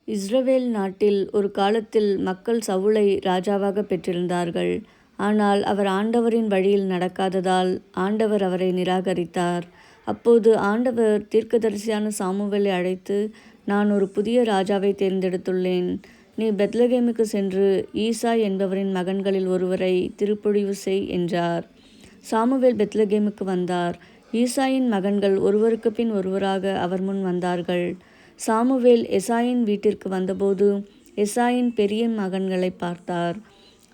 இஸ்ரவேல் நாட்டில் ஒரு காலத்தில் மக்கள் சவுலை ராஜாவாக பெற்றிருந்தார்கள். ஆனால் அவர் ஆண்டவரின் வழியில் நடக்காததால் ஆண்டவர் அவரை நிராகரித்தார். அப்போது ஆண்டவர் தீர்க்கதரிசியான சாமுவேலை அழைத்து, நான் ஒரு புதிய ராஜாவை தேர்ந்தெடுத்துள்ளேன். நீ பெத்லகேமுக்கு சென்று ஈசாய் என்பவரின் மகன்களில் ஒருவரை திருப்பொழிவு செய் என்றார். சாமுவேல் பெத்லகேமுக்கு வந்தார். ஈசாயின் மகன்கள் ஒருவருக்கு பின் ஒருவராக அவர் முன் வந்தார்கள். சாமுவேல் எசாயின் வீட்டிற்கு வந்தபோது எசாயின் பெரிய மகன்களை பார்த்தார்.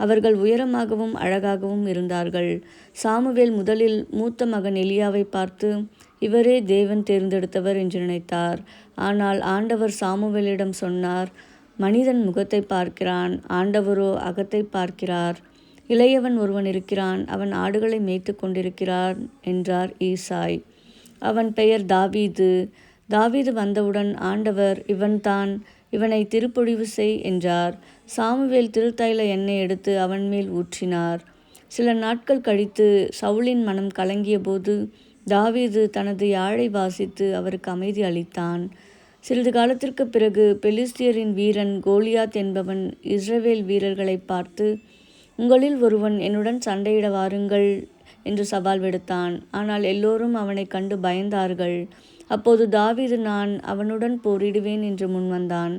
அவர்கள் உயரமாகவும் அழகாகவும் இருந்தார்கள். சாமுவேல் முதலில் மூத்த மகன் எலியாவை பார்த்து, இவரே தேவன் தேர்ந்தெடுத்தவர் என்று நினைத்தார். ஆனால் ஆண்டவர் சாமுவேலிடம் சொன்னார், மனிதன் முகத்தை பார்க்கிறான், ஆண்டவரோ அகத்தை பார்க்கிறார். இளையவன் ஒருவன் இருக்கிறான், அவன் ஆடுகளை மேய்த்து கொண்டிருக்கிறான் என்றார் ஈசாய். அவன் பெயர் தாவீது. தாவீது வந்தவுடன் ஆண்டவர், இவன்தான், இவனை திருப்பொழிவு செய் என்றார். சாமுவேல் திருத்தைல எண்ணெய் எடுத்து அவன் மேல் ஊற்றினார். சில நாட்கள் கழித்து சவுலின் மனம் கலங்கிய போது தாவீது தனது யாழை வாசித்து அவருக்கு அமைதி அளித்தான். சிறிது காலத்திற்கு பிறகு பெலிஸ்தியரின் வீரன் கோலியாத் என்பவன் இஸ்ரவேல் வீரர்களை பார்த்து, உங்களில் ஒருவன் என்னுடன் சண்டையிட வாருங்கள் என்று சவால் விடுத்தான். ஆனால் எல்லோரும் அவனை கண்டு பயந்தார்கள். அப்போது தாவீது, நான் அவனுடன் போரிடுவேன் என்று முன்வந்தான்.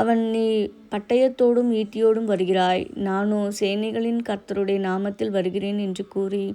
அவன், நீ பட்டயத்தோடும் ஈட்டியோடும் வருகிறாய், நானோ சேனைகளின் கர்த்தருடைய நாமத்தில் வருகிறேன் என்று கூறி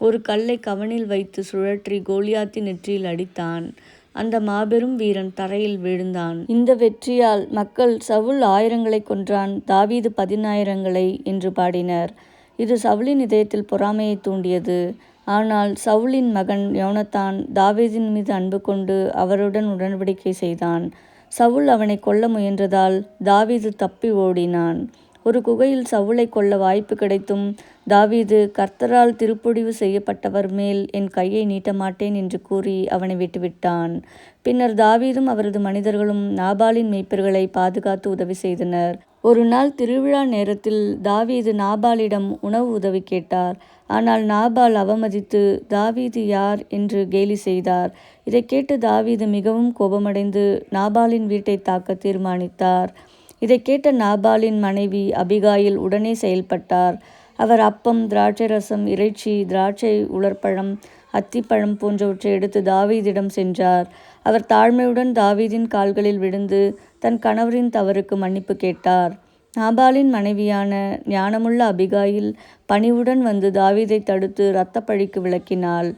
ஒரு கல்லை கவனில் வைத்து சுழற்றி கோலியாத்தின் நெற்றியில் அடித்தான். அந்த மாபெரும் வீரன் தரையில் விழுந்தான். இந்த வெற்றியால் மக்கள், சவுல் 1000 கொன்றான், தாவீது 10,000 என்று பாடினர். இது சவுலின் இதயத்தில் பொறாமையை தூண்டியது. ஆனால் சவுலின் மகன் யோனத்தான் தாவீதின் மீது அன்பு கொண்டு அவருடன் உடன்படிக்கை செய்தான். சவுல் அவனை கொல்ல முயன்றதால் தாவீது தப்பி ஓடினான். ஒரு குகையில் சவுலை கொல்ல வாய்ப்பு கிடைத்தும் தாவீது, கர்த்தரால் திருப்பொழிவு செய்யப்பட்டவர் மேல் என் கையை நீட்ட மாட்டேன் என்று கூறி அவனை விட்டுவிட்டான். பின்னர் தாவீதும் அவரது மனிதர்களும் நாபாலின் மேய்ப்பர்களை பாதுகாத்து உதவி செய்தனர். ஒரு நாள் திருவிழா நேரத்தில் தாவீது நாபாலிடம் உணவு உதவி கேட்டார். ஆனால் நாபால் அவமதித்து, தாவீது யார் என்று கேலி செய்தார். இதை கேட்டு தாவீது மிகவும் கோபமடைந்து நாபாலின் வீட்டை தாக்க தீர்மானித்தார். இதை கேட்ட நாபாலின் மனைவி அபிகாயில் உடனே செயல்பட்டார். அவர் அப்பம், திராட்சை ரசம், இறைச்சி, திராட்சை உலர்பழம், அத்திப்பழம் போன்றவற்றை எடுத்து தாவீதிடம் சென்றார். அவர் தாழ்மையுடன் தாவீதின் கால்களில் விழுந்து தன் கணவரின் தவறுக்கு மன்னிப்பு கேட்டார். நாபாலின் மனைவியான ஞானமுள்ள அபிகாயில் பணிவுடன் வந்து தாவீதை தடுத்து இரத்தப்பழிக்கு விலக்கினாள்.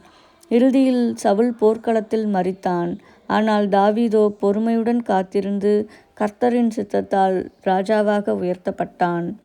இறுதியில் சவுல் போர்க்களத்தில் மரித்தான். ஆனால் தாவீதோ பொறுமையுடன் காத்திருந்து கர்த்தரின் சித்தத்தால் ராஜாவாக உயர்த்தப்பட்டான்.